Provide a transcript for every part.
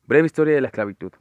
Breve historia de la esclavitud.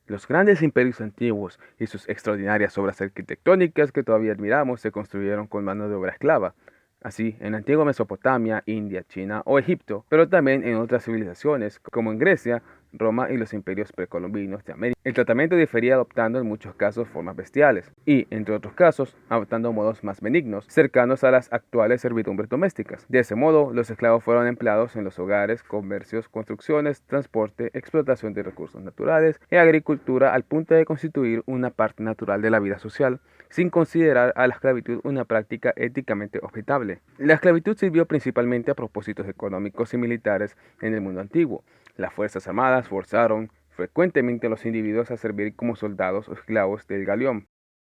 Los grandes imperios antiguos y sus extraordinarias obras arquitectónicas que todavía admiramos se construyeron con mano de obra esclava. Así, en la antigua Mesopotamia, India, China o Egipto, pero también en otras civilizaciones, como en Grecia, Roma y los imperios precolombinos de América. El tratamiento difería adoptando en muchos casos formas bestiales y, entre otros casos, adoptando modos más benignos, cercanos a las actuales servidumbres domésticas. De ese modo, los esclavos fueron empleados en los hogares, comercios, construcciones, transporte, explotación de recursos naturales y agricultura al punto de constituir una parte natural de la vida social, sin considerar a la esclavitud una práctica éticamente objetable. La esclavitud sirvió principalmente a propósitos económicos y militares en el mundo antiguo. Las Fuerzas Armadas forzaron frecuentemente a los individuos a servir como soldados o esclavos del galeón.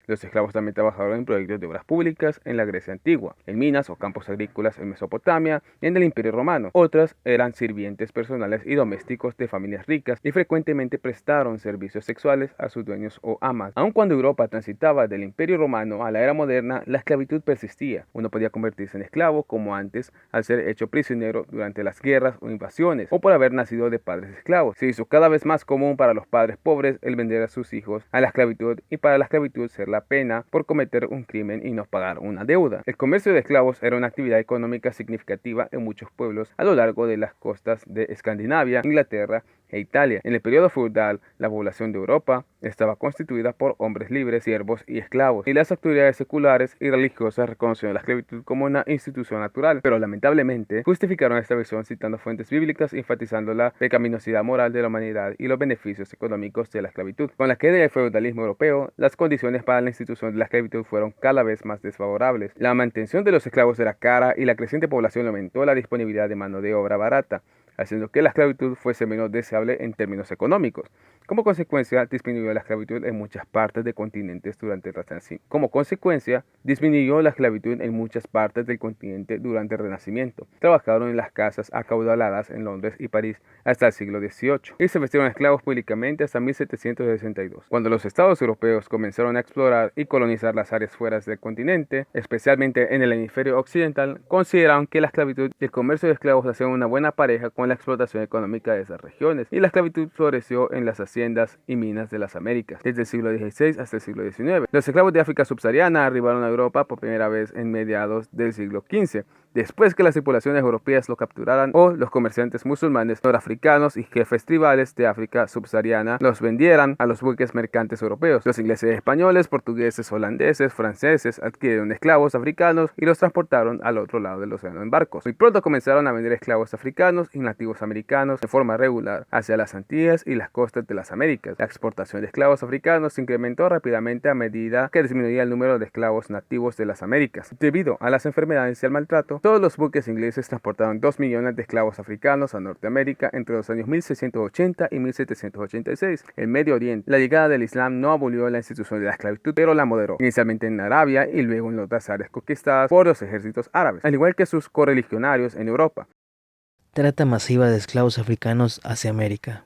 Los esclavos también trabajaron en proyectos de obras públicas en la Grecia antigua, en minas o campos agrícolas en Mesopotamia y en el Imperio Romano. Otras eran sirvientes personales y domésticos de familias ricas y frecuentemente prestaron servicios sexuales a sus dueños o amas. Aun cuando Europa transitaba del Imperio Romano a la era moderna, la esclavitud persistía. Uno podía convertirse en esclavo como antes al ser hecho prisionero durante las guerras o invasiones o por haber nacido de padres esclavos. Se hizo cada vez más común para los padres pobres el vender a sus hijos a la esclavitud y para la esclavitud ser la pena por cometer un crimen y no pagar una deuda. El comercio de esclavos era una actividad económica significativa en muchos pueblos a lo largo de las costas de Escandinavia, Inglaterra e Italia. En el periodo feudal, la población de Europa estaba constituida por hombres libres, siervos y esclavos, y las autoridades seculares y religiosas reconocieron la esclavitud como una institución natural, pero lamentablemente justificaron esta visión citando fuentes bíblicas enfatizando la pecaminosidad moral de la humanidad y los beneficios económicos de la esclavitud. Con la queda del feudalismo europeo, las condiciones para la institución de la esclavitud fueron cada vez más desfavorables. La mantención de los esclavos era cara y la creciente población aumentó la disponibilidad de mano de obra barata, haciendo que la esclavitud fuese menos deseable en términos económicos. Como consecuencia, disminuyó la esclavitud en muchas partes de continentes durante el Renacimiento. Trabajaron en las casas acaudaladas en Londres y París hasta el siglo XVIII y se vestieron esclavos públicamente hasta 1762. Cuando los estados europeos comenzaron a explorar y colonizar las áreas fuera del continente, especialmente en el hemisferio occidental, consideraron que la esclavitud y el comercio de esclavos hacían una buena pareja con la explotación económica de esas regiones, y la esclavitud floreció en las haciendas y minas de las Américas desde el siglo XVI hasta el siglo XIX. Los esclavos de África subsahariana arribaron a Europa por primera vez en mediados del siglo XV, después que las tripulaciones europeas lo capturaran o los comerciantes musulmanes norafricanos y jefes tribales de África subsahariana los vendieran a los buques mercantes europeos. Los ingleses, españoles, portugueses, holandeses, franceses adquirieron esclavos africanos y los transportaron al otro lado del océano en barcos. Muy pronto comenzaron a vender esclavos africanos y nativos americanos de forma regular hacia las Antillas y las costas de las Américas. La exportación de esclavos africanos se incrementó rápidamente a medida que disminuía el número de esclavos nativos de las Américas. Debido a las enfermedades y al maltrato, todos los buques ingleses transportaron 2 millones de esclavos africanos a Norteamérica entre los años 1680 y 1786. En Medio Oriente, la llegada del Islam no abolió la institución de la esclavitud, pero la moderó, inicialmente en Arabia y luego en otras áreas conquistadas por los ejércitos árabes, al igual que sus correligionarios en Europa. Trata masiva de esclavos africanos hacia América.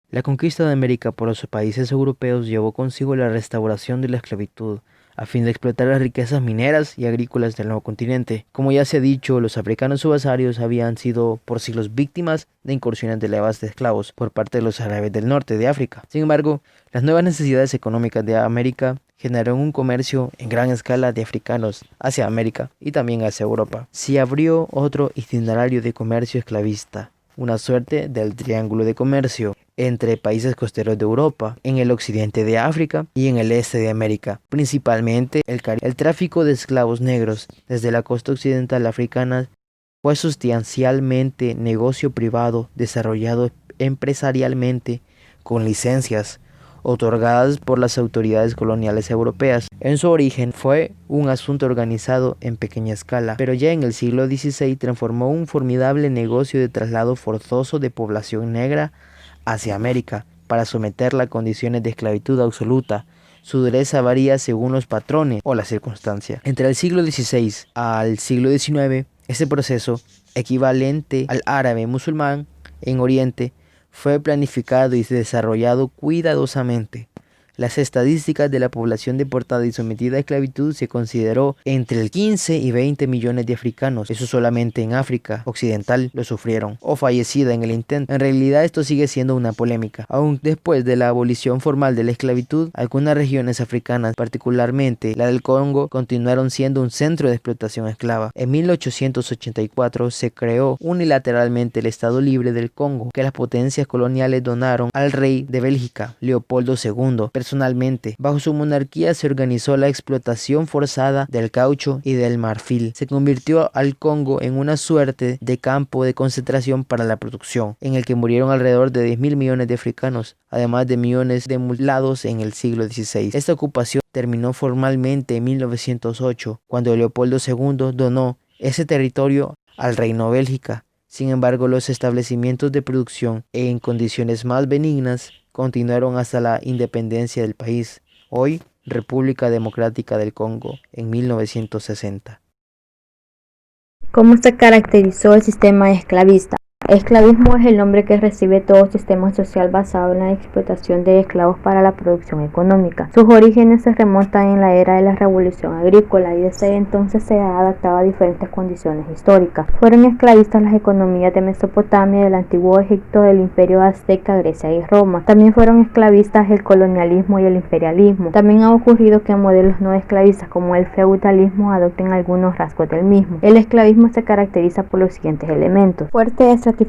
La conquista de América por los países europeos llevó consigo la restauración de la esclavitud, a fin de explotar las riquezas mineras y agrícolas del nuevo continente. Como ya se ha dicho, los africanos subsaharios habían sido por siglos víctimas de incursiones de levas de esclavos por parte de los árabes del norte de África. Sin embargo, las nuevas necesidades económicas de América generaron un comercio en gran escala de africanos hacia América y también hacia Europa. Se abrió otro itinerario de comercio esclavista, una suerte del triángulo de comercio entre países costeros de Europa, en el occidente de África y en el este de América, principalmente el Caribe. El tráfico de esclavos negros desde la costa occidental africana fue sustancialmente negocio privado desarrollado empresarialmente con licencias otorgadas por las autoridades coloniales europeas. En su origen fue un asunto organizado en pequeña escala, pero ya en el siglo XVI transformó un formidable negocio de traslado forzoso de población negra hacia América para someterla a condiciones de esclavitud absoluta. Su dureza varía según los patrones o la circunstancia. Entre el siglo XVI al siglo XIX, este proceso, equivalente al árabe musulmán en Oriente, fue planificado y desarrollado cuidadosamente. Las estadísticas de la población deportada y sometida a esclavitud se consideró entre el 15 y 20 millones de africanos. Eso solamente en África Occidental lo sufrieron o fallecida en el intento. En realidad esto sigue siendo una polémica. Aún después de la abolición formal de la esclavitud, algunas regiones africanas, particularmente la del Congo, continuaron siendo un centro de explotación esclava. En 1884 se creó unilateralmente el Estado Libre del Congo, que las potencias coloniales donaron al rey de Bélgica, Leopoldo II. Personalmente, bajo su monarquía se organizó la explotación forzada del caucho y del marfil. Se convirtió al Congo en una suerte de campo de concentración para la producción, en el que murieron alrededor de 10.000 millones de africanos, además de millones de mulatos en el siglo XVI. Esta ocupación terminó formalmente en 1908, cuando Leopoldo II donó ese territorio al Reino Bélgica. Sin embargo, los establecimientos de producción en condiciones más benignas continuaron hasta la independencia del país, hoy República Democrática del Congo, en 1960. ¿Cómo se caracterizó el sistema esclavista? Esclavismo es el nombre que recibe todo sistema social basado en la explotación de esclavos para la producción económica. Sus orígenes se remontan en la era de la revolución agrícola y desde entonces se ha adaptado a diferentes condiciones históricas. Fueron esclavistas las economías de Mesopotamia, del antiguo Egipto, del imperio azteca, Grecia y Roma. También fueron esclavistas el colonialismo y el imperialismo. También ha ocurrido que modelos no esclavistas como el feudalismo adopten algunos rasgos del mismo. El esclavismo se caracteriza por los siguientes elementos: fuerte estratificación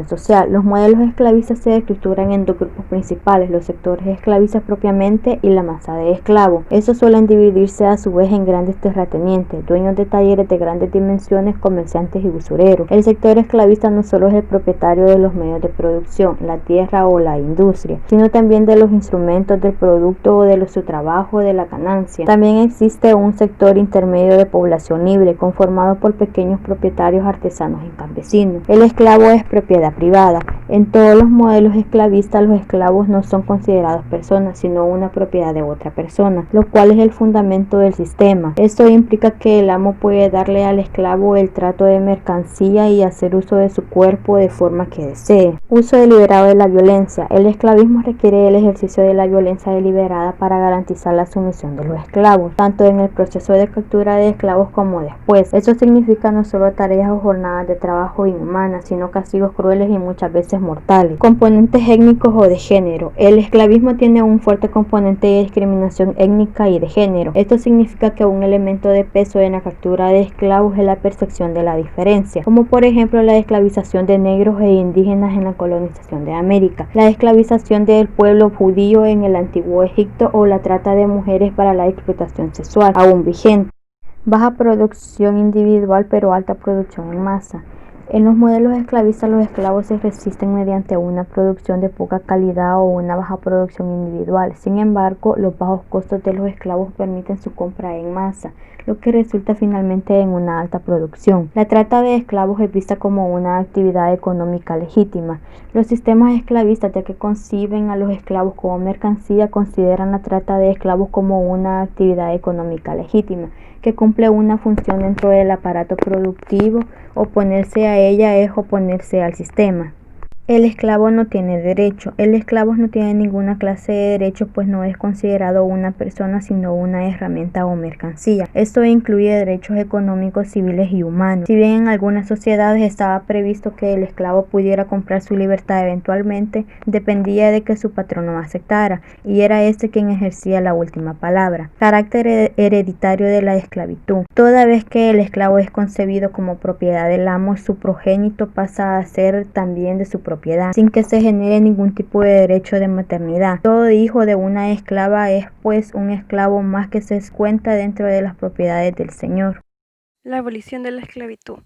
social. Los modelos esclavistas se estructuran en dos grupos principales: los sectores esclavistas propiamente y la masa de esclavos. Estos suelen dividirse a su vez en grandes terratenientes, dueños de talleres de grandes dimensiones, comerciantes y usureros. El sector esclavista no solo es el propietario de los medios de producción, la tierra o la industria, sino también de los instrumentos del producto o de su trabajo, de la ganancia. También existe un sector intermedio de población libre, conformado por pequeños propietarios, artesanos y campesinos. El esclavo es propiedad privada. En todos los modelos esclavistas, los esclavos no son considerados personas, sino una propiedad de otra persona, lo cual es el fundamento del sistema. Esto implica que el amo puede darle al esclavo el trato de mercancía y hacer uso de su cuerpo de forma que desee. Uso deliberado de la violencia. El esclavismo requiere el ejercicio de la violencia deliberada para garantizar la sumisión de los esclavos, tanto en el proceso de captura de esclavos como después. Esto significa no solo tareas o jornadas de trabajo inhumanas, sino castigos crueles y muchas veces mortales. Componentes étnicos o de género. El esclavismo tiene un fuerte componente de discriminación étnica y de género. Esto significa que un elemento de peso en la captura de esclavos es la percepción de la diferencia, como por ejemplo la esclavización de negros e indígenas en la colonización de América, la esclavización del pueblo judío en el antiguo Egipto o la trata de mujeres para la explotación sexual, aún vigente. Baja producción individual pero alta producción en masa. En los modelos esclavistas, los esclavos se resisten mediante una producción de poca calidad o una baja producción individual. Sin embargo, los bajos costos de los esclavos permiten su compra en masa, lo que resulta finalmente en una alta producción. La trata de esclavos es vista como una actividad económica legítima. Los sistemas esclavistas, ya que conciben a los esclavos como mercancía, consideran la trata de esclavos como una actividad económica legítima, que cumple una función dentro del aparato productivo. Oponerse a ella es oponerse al sistema. El esclavo no tiene derecho. El esclavo no tiene ninguna clase de derecho, pues no es considerado una persona sino una herramienta o mercancía. Esto incluye derechos económicos, civiles y humanos. Si bien en algunas sociedades estaba previsto que el esclavo pudiera comprar su libertad eventualmente, dependía de que su patrono aceptara, y era este quien ejercía la última palabra. Carácter hereditario de la esclavitud. Toda vez que el esclavo es concebido como propiedad del amo, su progénito pasa a ser también de su propiedad, sin que se genere ningún tipo de derecho de maternidad. Todo hijo de una esclava es pues un esclavo más que se cuenta dentro de las propiedades del señor. La abolición de la esclavitud.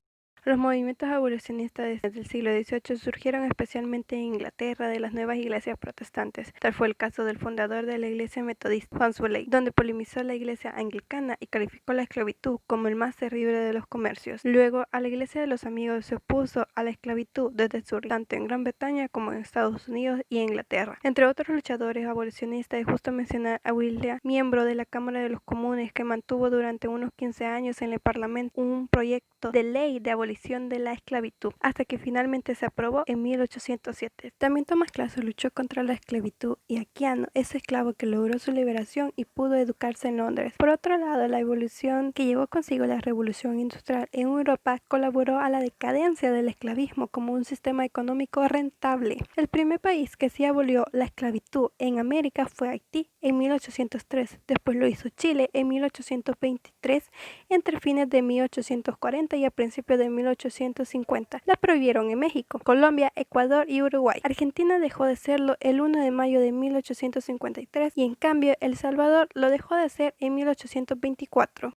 Los movimientos abolicionistas desde el siglo XVIII surgieron especialmente en Inglaterra de las nuevas iglesias protestantes. Tal fue el caso del fundador de la iglesia metodista, Hans Wesley, donde polemizó la iglesia anglicana y calificó la esclavitud como el más terrible de los comercios. Luego, a la iglesia de los amigos se opuso a la esclavitud desde su origen, tanto en Gran Bretaña como en Estados Unidos y Inglaterra. Entre otros luchadores abolicionistas es justo mencionar a William, miembro de la Cámara de los Comunes, que mantuvo durante unos 15 años en el Parlamento un proyecto de ley de abolición abolición de la esclavitud, hasta que finalmente se aprobó en 1807. También Tomás Claso luchó contra la esclavitud y Aquiano, ese esclavo que logró su liberación y pudo educarse en Londres. Por otro lado, la evolución que llevó consigo la revolución industrial en Europa colaboró a la decadencia del esclavismo como un sistema económico rentable. El primer país que sí abolió la esclavitud en América fue Haití en 1803, después lo hizo Chile en 1823, entre fines de 1840 y a principios de 1850. La prohibieron en México, Colombia, Ecuador y Uruguay. Argentina dejó de serlo el 1 de mayo de 1853 y en cambio El Salvador lo dejó de hacer en 1824.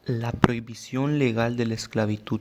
La prohibición legal de la esclavitud.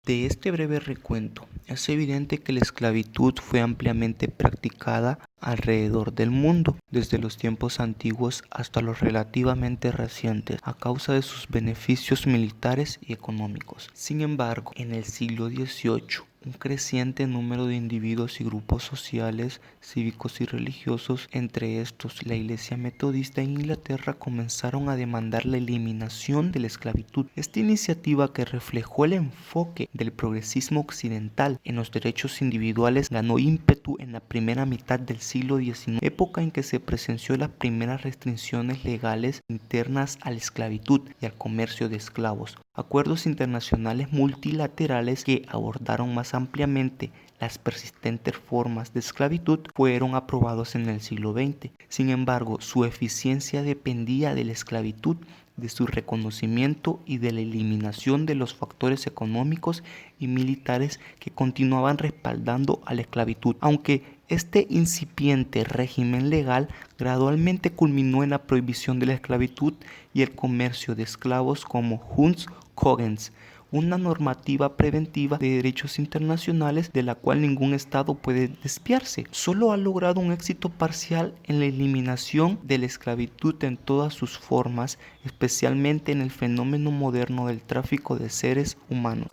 De este breve recuento, es evidente que la esclavitud fue ampliamente practicada alrededor del mundo, desde los tiempos antiguos hasta los relativamente recientes, a causa de sus beneficios militares y económicos. Sin embargo, en el siglo XVIII, un creciente número de individuos y grupos sociales, cívicos y religiosos, entre estos la Iglesia Metodista en Inglaterra, comenzaron a demandar la eliminación de la esclavitud. Esta iniciativa, que reflejó el enfoque del progresismo occidental en los derechos individuales, ganó ímpetu en la primera mitad del siglo XIX, época en que se presenció las primeras restricciones legales internas a la esclavitud y al comercio de esclavos. Acuerdos internacionales multilaterales que abordaron más ampliamente las persistentes formas de esclavitud fueron aprobados en el siglo XX. Sin embargo, su eficiencia dependía de la esclavitud, de su reconocimiento y de la eliminación de los factores económicos y militares que continuaban respaldando a la esclavitud. Aunque este incipiente régimen legal gradualmente culminó en la prohibición de la esclavitud y el comercio de esclavos como Hunts-Cogens, una normativa preventiva de derechos internacionales de la cual ningún Estado puede desviarse. Solo ha logrado un éxito parcial en la eliminación de la esclavitud en todas sus formas, especialmente en el fenómeno moderno del tráfico de seres humanos.